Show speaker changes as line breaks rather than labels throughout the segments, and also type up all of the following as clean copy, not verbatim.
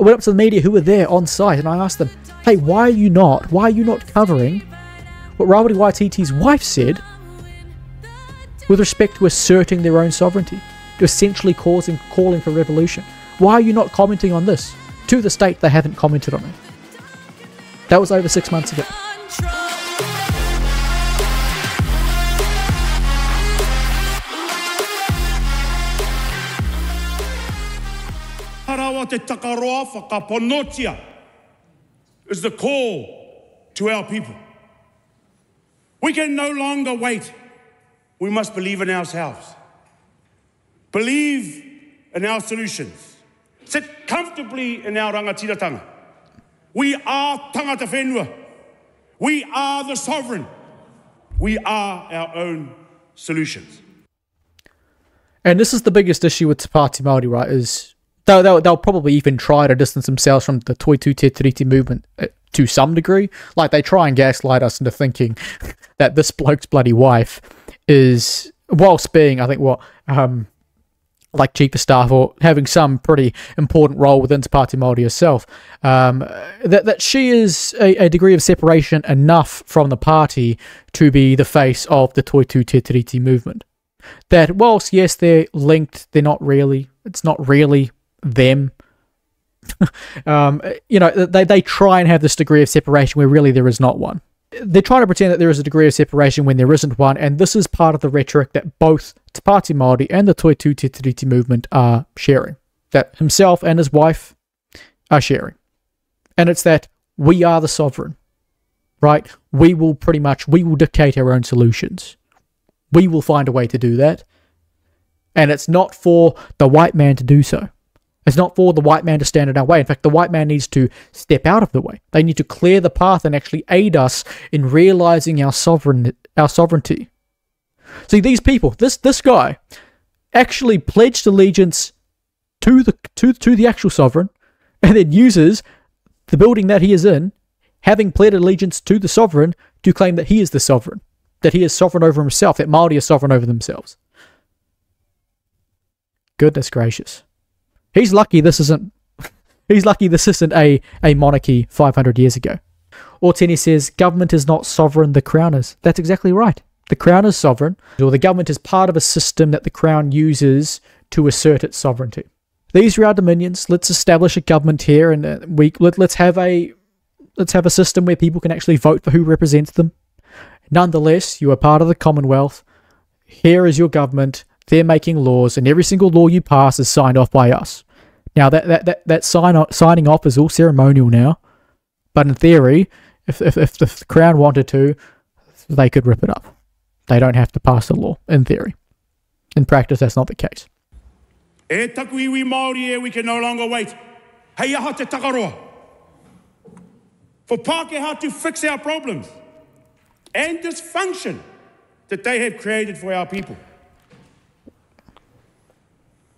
went up to the media who were there on site, and I asked them, hey, why are you not covering what Rawiri Waititi's wife said with respect to asserting their own sovereignty, to essentially calling for revolution? Why are you not commenting on this? To the state, they haven't commented on it. That was over 6 months ago.
Harawa te takaroa whakaponotia is the call to our people. We can no longer wait. We must believe in ourselves. Believe in our solutions. Sit comfortably in our rangatiratanga. We are tangata whenua. We are the sovereign. We are our own solutions.
And this is the biggest issue with Te Pāti Māori, right, is they'll probably even try to distance themselves from the Toitū Te Tiriti movement to some degree. Like, they try and gaslight us into thinking that this bloke's bloody wife is, whilst being, I think, like chief of staff or having some pretty important role within Te Pāti Māori herself, that she is a degree of separation enough from the party to be the face of the Toitū Te Tiriti movement. That whilst, yes, they're linked, they're not really, it's not really them. They try and have this degree of separation where really there is not one. They're trying to pretend that there is a degree of separation when there isn't one, and this is part of the rhetoric that both Te Pāti Māori and the Toitū Te Tiriti movement are sharing. That himself and his wife are sharing. And it's that we are the sovereign, right? We will dictate our own solutions. We will find a way to do that. And it's not for the white man to do so. It's not for the white man to stand in our way. In fact, the white man needs to step out of the way. They need to clear the path and actually aid us in realizing our sovereignty. See, these people, this guy, actually pledged allegiance to the actual sovereign, and then uses the building that he is in, having pledged allegiance to the sovereign, to claim that he is the sovereign, that he is sovereign over himself, that Māori are sovereign over themselves. Goodness gracious. He's lucky this isn't a monarchy 500 years ago. Orteni says, government is not sovereign, the crown is. That's exactly right. The crown is sovereign, or the government is part of a system that the crown uses to assert its sovereignty. These are our dominions. Let's establish a government here, and let's have a system where people can actually vote for who represents them. Nonetheless, you are part of the Commonwealth. Here is your government. They're making laws, and every single law you pass is signed off by us. Now, that signing off is all ceremonial now, but in theory, if the Crown wanted to, they could rip it up. They don't have to pass the law, in theory. In practice, that's not the case.
E taku iwi Māori e, we can no longer wait. Hei aha te takaroa. For Pākehā to fix our problems and dysfunction that they have created for our people.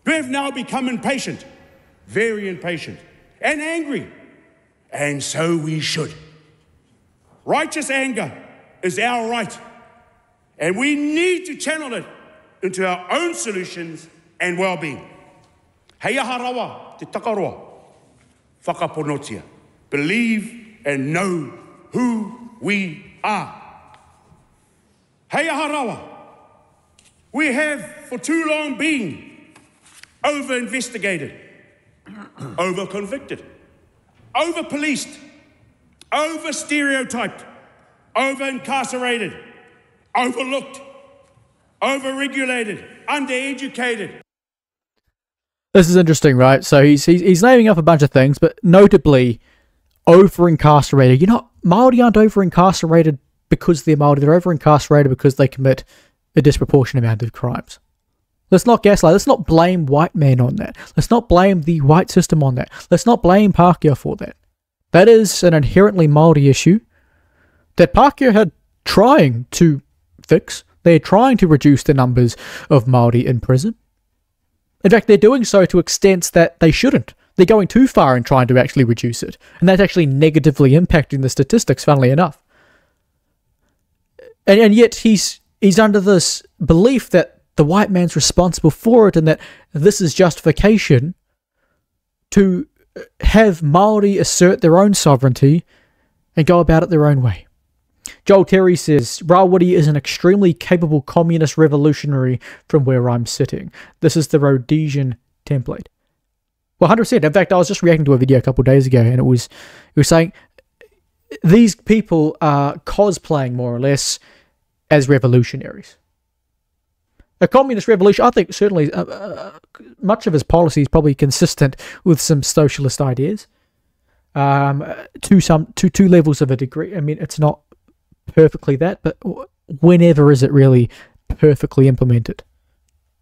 We have now become impatient, very impatient, and angry, and so we should. Righteous anger is our right, and we need to channel it into our own solutions and well-being. Hei aha rawa te takaroa, whakaponotia. Believe and know who we are. Hei aha rawa. We have for too long been over-investigated, over-convicted, over-policed, over-stereotyped, over-incarcerated, overlooked, over-regulated, undereducated.
This is interesting, right? So he's naming up a bunch of things, but notably over-incarcerated. You know, Māori aren't over-incarcerated because they're Māori. They're over-incarcerated because they commit a disproportionate amount of crimes. Let's not gaslight. Let's not blame white men on that. Let's not blame the white system on that. Let's not blame Pākehā for that. That is an inherently Māori issue that Pākehā are trying to fix. They're trying to reduce the numbers of Māori in prison. In fact, they're doing so to extents that they shouldn't. They're going too far in trying to actually reduce it. And that's actually negatively impacting the statistics, funnily enough. And yet he's under this belief that the white man's responsible for it, and that this is justification to have Maori assert their own sovereignty and go about it their own way. Joel Terry says, Rawiri is an extremely capable communist revolutionary from where I'm sitting. This is the Rhodesian template. Well, 100%. In fact, I was just reacting to a video a couple of days ago, and it was saying these people are cosplaying more or less as revolutionaries. A communist revolution, I think certainly much of his policy is probably consistent with some socialist ideas to levels of a degree. I mean, it's not perfectly that, but whenever is it really perfectly implemented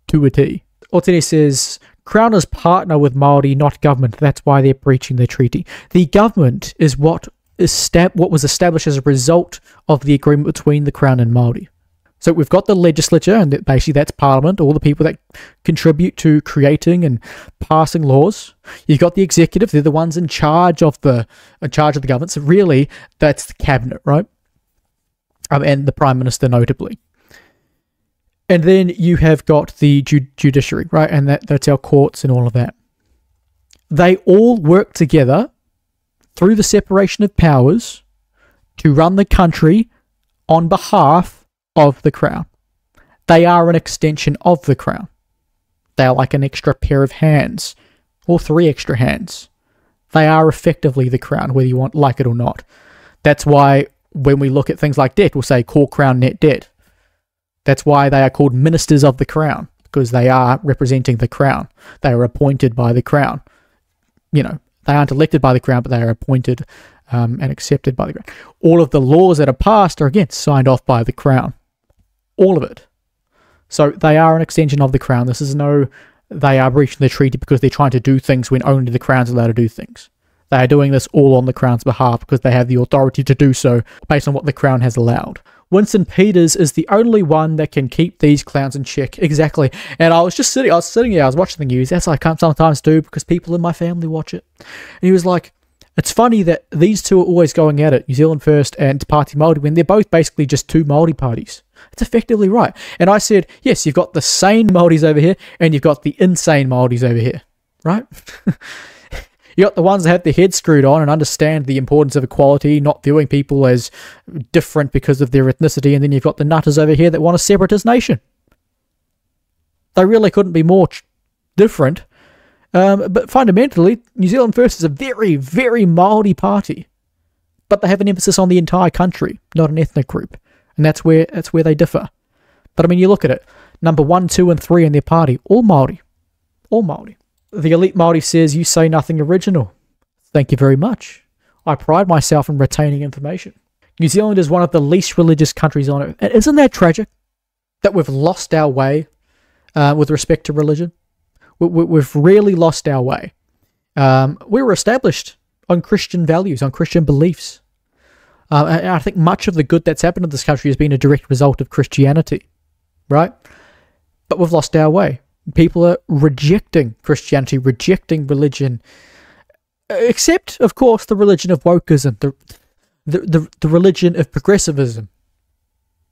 to a T? Otene says, Crown is partner with Maori, not government. That's why they're breaching the treaty. The government is what was established as a result of the agreement between the Crown and Maori. So we've got the legislature, and basically that's Parliament, all the people that contribute to creating and passing laws. You've got the executive; they're the ones in charge of the government. So really, that's the cabinet, right? And the Prime Minister, notably. And then you have got the judiciary, right? And that's our courts and all of that. They all work together through the separation of powers to run the country on behalf of the Crown. They are an extension of the Crown. They are like an extra pair of hands, or 3 extra hands. They are effectively the Crown, whether you like it or not. That's why when we look at things like debt, we'll say core Crown net debt. That's why they are called ministers of the Crown, because they are representing the Crown. They are appointed by the Crown. You know, they aren't elected by the Crown, but they are appointed and accepted by the Crown. All of the laws that are passed are, again, signed off by the Crown. All of it. So they are an extension of the Crown. This is they are breaching the treaty because they're trying to do things when only the Crown's allowed to do things. They are doing this all on the Crown's behalf because they have the authority to do so based on what the Crown has allowed. Winston Peters is the only one that can keep these clowns in check. Exactly. And I was sitting here, I was watching the news, as I can't sometimes do because people in my family watch it. And he was like, it's funny that these two are always going at it, New Zealand First and Te Pāti Māori, when they're both basically just two Māori parties. It's effectively right. And I said, yes, you've got the sane Māoris over here, and you've got the insane Māoris over here, right? You got the ones that have their heads screwed on and understand the importance of equality, not viewing people as different because of their ethnicity, and then you've got the nutters over here that want a separatist nation. They really couldn't be more different. But fundamentally, New Zealand First is a very, very Māori party. But they have an emphasis on the entire country, not an ethnic group. And that's where they differ. But I mean, you look at it. Number 1, 2, and 3 in their party, all Māori. All Māori. The elite Māori says, you say nothing original. Thank you very much. I pride myself in retaining information. New Zealand is one of the least religious countries on earth. And isn't that tragic? That we've lost our way with respect to religion? We've really lost our way. We were established on Christian values, on Christian beliefs. And I think much of the good that's happened in this country has been a direct result of Christianity, right? But we've lost our way. People are rejecting Christianity, rejecting religion, except, of course, the religion of wokeism, the religion of progressivism.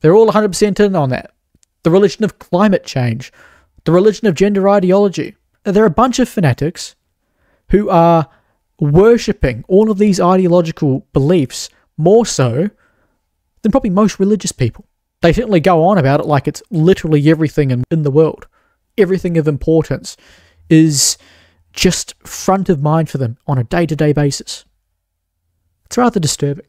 They're all 100% in on that. The religion of climate change, the religion of gender ideology. There are a bunch of fanatics who are worshipping all of these ideological beliefs more so than probably most religious people. They certainly go on about it like it's literally everything in the world. Everything of importance is just front of mind for them on a day-to-day basis. It's rather disturbing.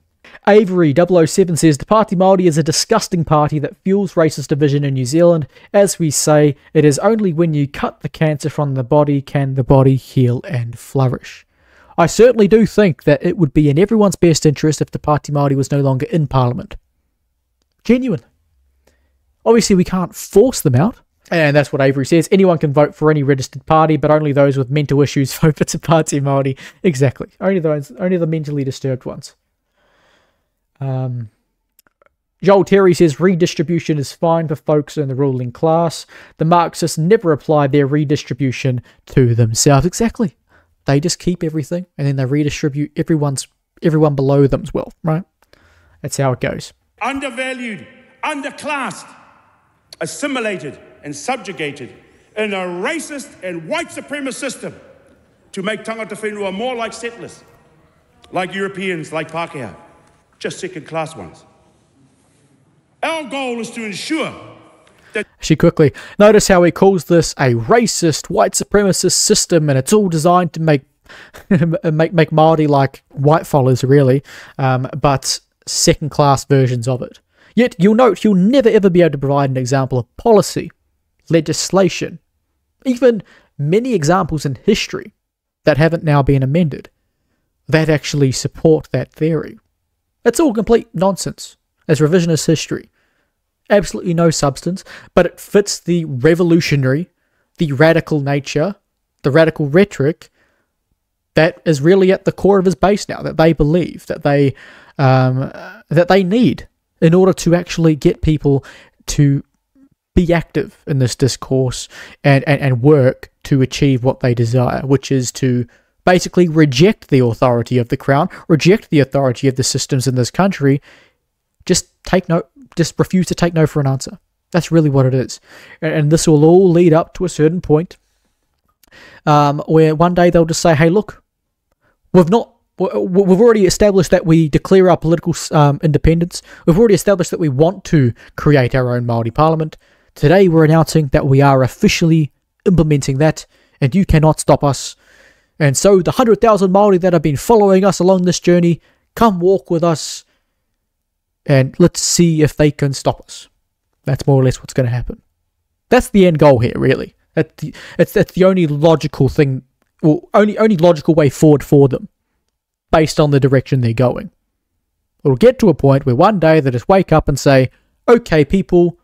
Avery 007 says, the Pāti Māori is a disgusting party that fuels racist division in New Zealand. As we say, it is only when you cut the cancer from the body can the body heal and flourish. I certainly do think that it would be in everyone's best interest if the Pāti Māori was no longer in Parliament. Genuinely. Obviously, we can't force them out. And that's what Avery says. Anyone can vote for any registered party, but only those with mental issues vote for Te Pāti Māori. Exactly. Only the mentally disturbed ones. Joel Terry says redistribution is fine for folks in the ruling class. The Marxists never apply their redistribution to themselves. Exactly. They just keep everything and then they redistribute everyone below them as well, right? That's how it goes.
Undervalued, underclassed, assimilated and subjugated in a racist and white supremacist system. to make tangata whenua more like settlers, like Europeans, like Pākehā, just second-class ones. Our goal is to ensure that...
She quickly, notice how he calls this a racist, white supremacist system, and it's all designed to make make Maori like white fellas, really, but second-class versions of it. Yet, you'll note he'll never ever be able to provide an example of policy, legislation, even many examples in history that haven't now been amended that actually support that theory. It's all complete nonsense as revisionist history. Absolutely no substance, but it fits the revolutionary, the radical nature, the radical rhetoric that is really at the core of his base now, that they believe, that they need in order to actually get people to be active in this discourse and work to achieve what they desire, which is to basically reject the authority of the crown, reject the authority of the systems in this country, just refuse to take no for an answer. That's really what it is. And this will all lead up to a certain point where one day they'll just say, hey, look, we've already established that we declare our political independence. We've already established that we want to create our own Māori parliament. Today we're announcing that we are officially implementing that, and you cannot stop us. And so the 100,000 Māori that have been following us along this journey, come walk with us, and let's see if they can stop us. That's more or less what's going to happen. That's the end goal here, really. That's the only logical thing, or only logical way forward for them, based on the direction they're going. It'll get to a point where one day they just wake up and say, okay, people,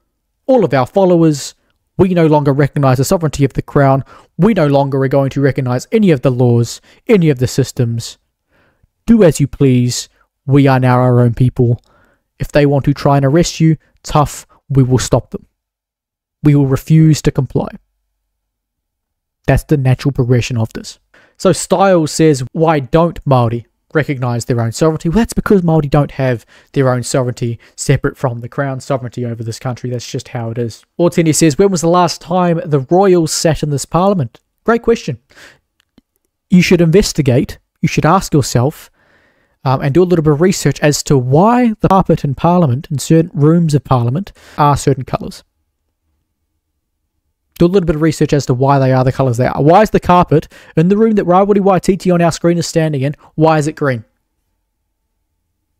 all of our followers, we no longer recognize the sovereignty of the crown. We no longer are going to recognize any of the laws, any of the systems. Do as you please. We are now our own people. If they want to try and arrest you, tough, we will stop them. We will refuse to comply. That's the natural progression of this. So Styles says, why don't Māori recognise their own sovereignty? Well, that's because Māori don't have their own sovereignty separate from the Crown's sovereignty over this country. That's just how it is. Ortini says, when was the last time the royals sat in this parliament? Great question. You should investigate, you should ask yourself, and do a little bit of research as to why the carpet in parliament, in certain rooms of parliament, are certain colours. Do a little bit of research as to why they are the colours they are. Why is the carpet in the room that Rawiri Waititi on our screen is standing in, why is it green?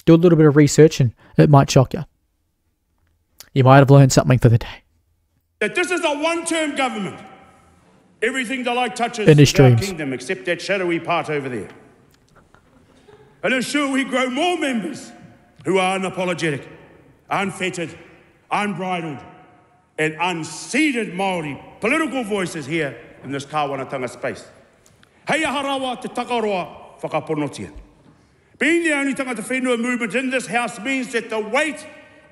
Do a little bit of research and it might shock you. You might have learned something for the day.
That this is a one-term government. Everything the light touches
in his
is our
dreams.
kingdom, except that shadowy part over there. And ensure we grow more members who are unapologetic, unfettered, unbridled, and unseated Māori political voices here in this kāwanatanga space. Hei aha rawa te takaroa whakaponotia. Being the only tangata whenua movement in this house means that the weight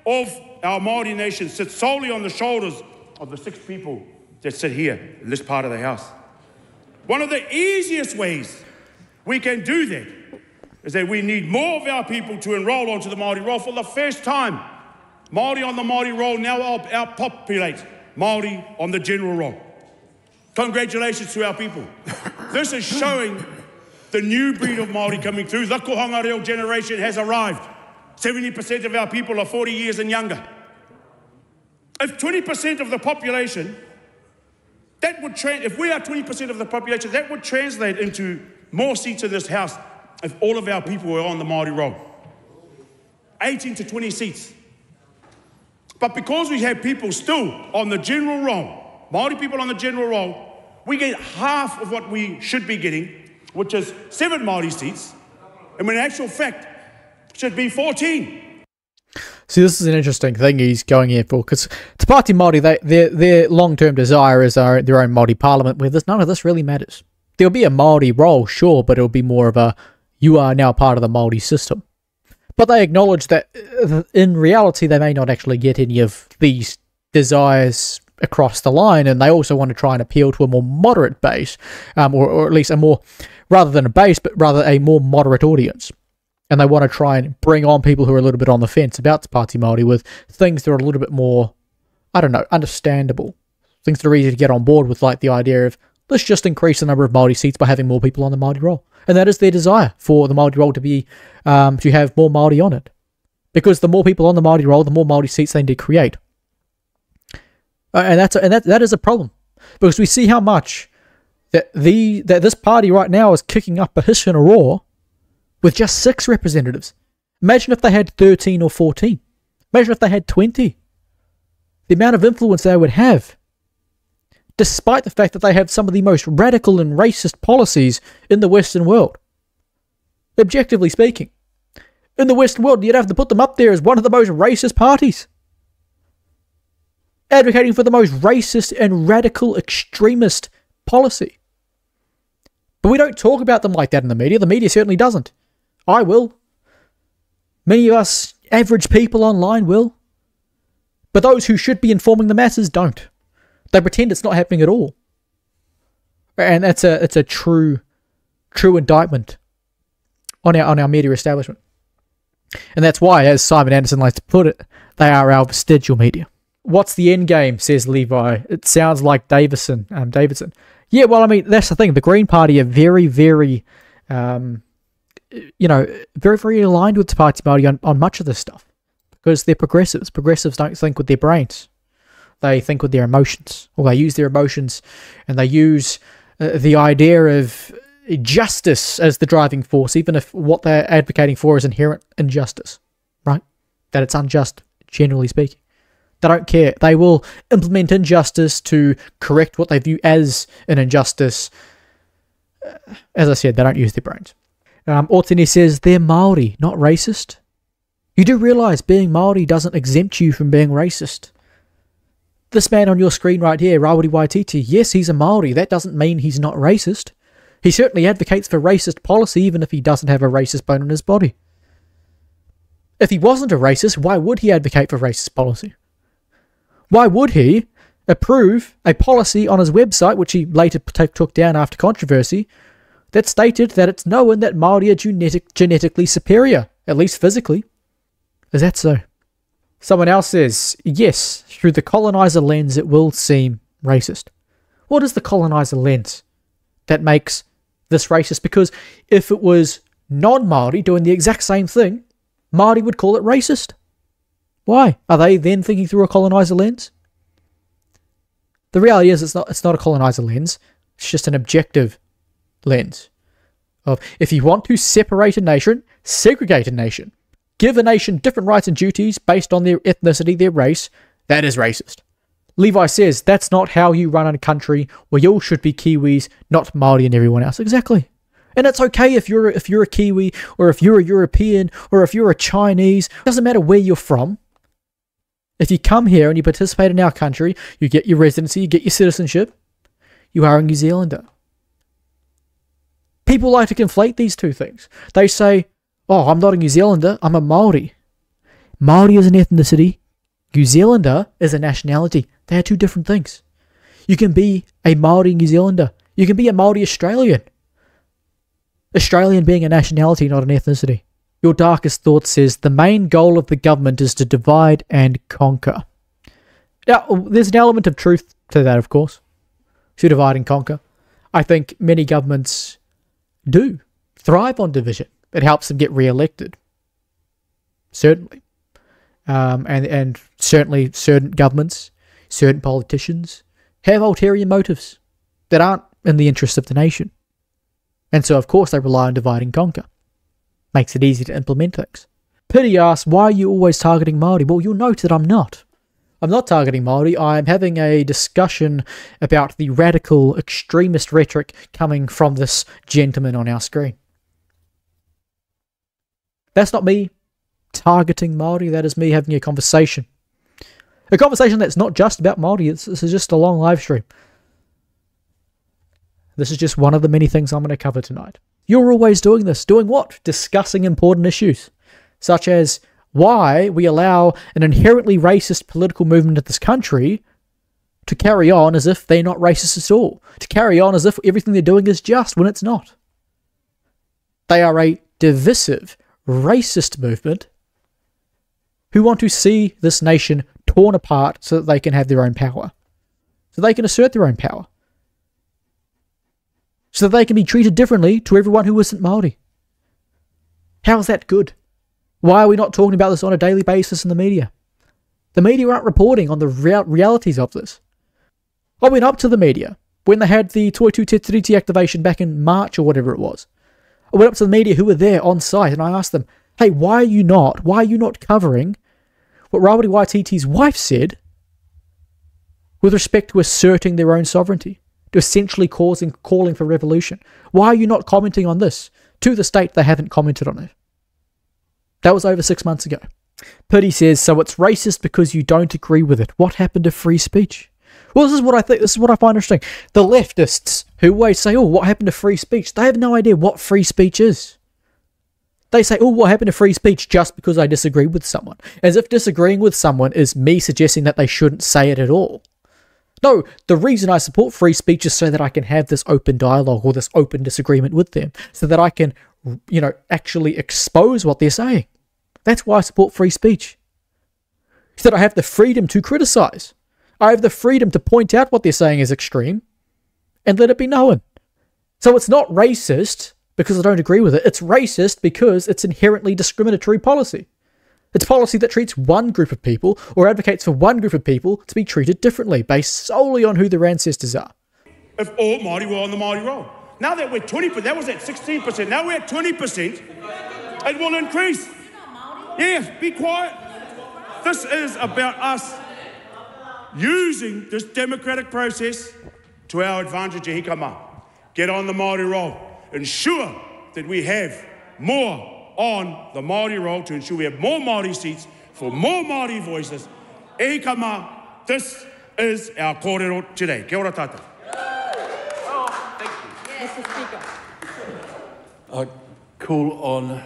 of our Māori nation sits solely on the shoulders of the 6 people that sit here in this part of the house. One of the easiest ways we can do that is that we need more of our people to enrol onto the Māori roll. For the first time, Māori on the Māori roll now outpopulate Māori on the general roll. Congratulations to our people. This is showing the new breed of Māori coming through. The kohanga reo generation has arrived. 70% of our people are 40 years and younger. If 20% of the population, if we are 20% of the population, that would translate into more seats in this house if all of our people were on the Māori roll. 18 to 20 seats. But because we have people still on the general roll, Māori people on the general roll, we get half of what we should be getting, which is 7 Māori seats, and when in actual fact, it should be 14.
See, this is an interesting thing he's going here for, because Te Pāti Māori, their long-term desire is their own Māori parliament, where none of this really matters. There'll be a Māori role, sure, but it'll be more of a, you are now part of the Māori system. But they acknowledge that in reality, they may not actually get any of these desires across the line, and they also want to try and appeal to a more moderate base, or at least a more, rather than a base, but rather a more moderate audience. And they want to try and bring on people who are a little bit on the fence about Te Pāti Māori with things that are a little bit more, I don't know, understandable. Things that are easy to get on board with, like the idea of, Let's just increase the number of Maori seats by having more people on the Maori roll. And that is their desire, for the Maori roll to be, to have more Maori on it. Because the more people on the Maori roll, the more Maori seats they need to create. And that is a problem. Because we see how much that this party right now is kicking up a hiss and a roar with just 6 representatives. Imagine if they had 13 or 14. Imagine if they had 20. The amount of influence they would have, despite the fact that they have some of the most radical and racist policies in the Western world. Objectively speaking, in the Western world, you'd have to put them up there as one of the most racist parties, advocating for the most racist and radical extremist policy. But we don't talk about them like that in the media. The media certainly doesn't. I will. Many of us average people online will. But those who should be informing the masses don't. They pretend it's not happening at all. And it's a true indictment on our media establishment. And that's why, as Simon Anderson likes to put it, they are our vestigial media. What's the end game, says Levi. It sounds like Davidson. Yeah, well, I mean, that's the thing. The Green Party are very, very, very, very aligned with Te Pāti Māori on much of this stuff. Because they're progressives. Progressives don't think with their brains. They think with their emotions. Or they use their emotions, and they use the idea of justice as the driving force, even if what they're advocating for is inherent injustice. Right? That it's unjust, generally speaking. They don't care. They will implement injustice to correct what they view as an injustice. As I said, they don't use their brains. Otene says, they're Maori, not racist. You do realise being Maori doesn't exempt you from being racist. This man on your screen right here, Rawiri Waititi, yes, he's a Maori. That doesn't mean he's not racist. He certainly advocates for racist policy, even if he doesn't have a racist bone in his body. If he wasn't a racist, why would he advocate for racist policy? Why would he approve a policy on his website, which he later took down after controversy, that stated that it's known that Māori are genetically superior, at least physically? Is that so? Someone else says, yes, through the colonizer lens it will seem racist. What is the colonizer lens that makes this racist? Because if it was non-Māori doing the exact same thing, Māori would call it racist. Why? Are they then thinking through a colonizer lens? The reality is it's not a colonizer lens. It's just an objective lens. Of if you want to separate a nation, segregate a nation, give a nation different rights and duties based on their ethnicity, their race, that is racist. Levi says that's not how you run a country where you all should be Kiwis, not Māori and everyone else. Exactly. And it's okay if you're a Kiwi, or if you're a European, or if you're a Chinese. It doesn't matter where you're from. If you come here and you participate in our country, you get your residency, you get your citizenship, you are a New Zealander. People like to conflate these two things. They say, oh, I'm not a New Zealander, I'm a Maori. Maori is an ethnicity, New Zealander is a nationality. They are two different things. You can be a Maori New Zealander. You can be a Maori Australian. Australian being a nationality, not an ethnicity. Your Darkest Thought says, the main goal of the government is to divide and conquer. Now, there's an element of truth to that, of course. To divide and conquer. I think many governments do thrive on division. It helps them get re-elected. Certainly. And certainly certain governments, certain politicians have ulterior motives that aren't in the interest of the nation. And so, of course, they rely on divide and conquer. Makes it easy to implement things. Pity asks, why are you always targeting Māori? Well, you'll note that I'm not. I'm not targeting Māori. I'm having a discussion about the radical extremist rhetoric coming from this gentleman on our screen. That's not me targeting Māori. That is me having a conversation. A conversation that's not just about Māori. This is just a long live stream. This is just one of the many things I'm going to cover tonight. You're always doing this. Doing what? Discussing important issues, such as why we allow an inherently racist political movement in this country to carry on as if they're not racist at all, to carry on as if everything they're doing is just when it's not. They are a divisive, racist movement who want to see this nation torn apart so that they can have their own power, so they can assert their own power. so that they can be treated differently to everyone who isn't Maori. How is that good? Why are we not talking about this on a daily basis in the media? The media aren't reporting on the realities of this. I went up to the media when they had the Toi Tu Te Tiriti activation back in March or whatever it was. I went up to the media who were there on site and I asked them, hey, why are you not covering what Rawiri Waititi's wife said with respect to asserting their own sovereignty, to essentially calling for revolution? Why are you not commenting on this? To the state, they haven't commented on it. That was over 6 months ago. Pity says, so it's racist because you don't agree with it. What happened to free speech? Well, this is what I find interesting. The leftists who always say, oh, what happened to free speech? They have no idea what free speech is. They say, oh, what happened to free speech just because I disagree with someone? As if disagreeing with someone is me suggesting that they shouldn't say it at all. No, the reason I support free speech is so that I can have this open dialogue or this open disagreement with them, so that I can, actually expose what they're saying. That's why I support free speech. So that I have the freedom to criticize. I have the freedom to point out what they're saying is extreme and let it be known. So it's not racist because I don't agree with it. It's racist because it's inherently discriminatory policy. It's policy that treats one group of people or advocates for one group of people to be treated differently based solely on who their ancestors are.
If all Māori were on the Māori roll. Now that we're 20%, that was at 16%, now we're at 20%, it will increase. Yes, be quiet. This is about us using this democratic process to our advantage, e hikama. Get on the Māori roll. Ensure that we have more on the Māori roll to ensure we have more Māori seats for more Māori voices. E hikama, this is our kōrero today. Kia ora tātou.
Cool on.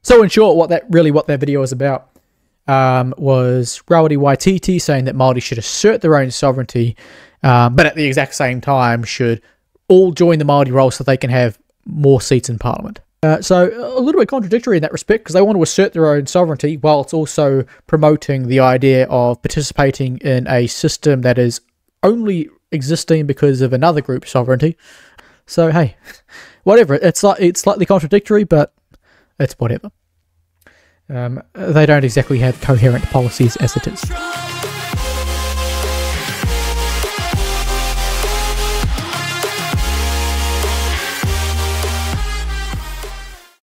So in short, what that video was about was Rawiri Waititi saying that Māori should assert their own sovereignty, but at the exact same time should all join the Māori roll so they can have more seats in Parliament. So a little bit contradictory in that respect, because they want to assert their own sovereignty while it's also promoting the idea of participating in a system that is only existing because of another group's sovereignty. So hey, whatever. It's slightly contradictory, but it's whatever. They don't exactly have coherent policies as it is.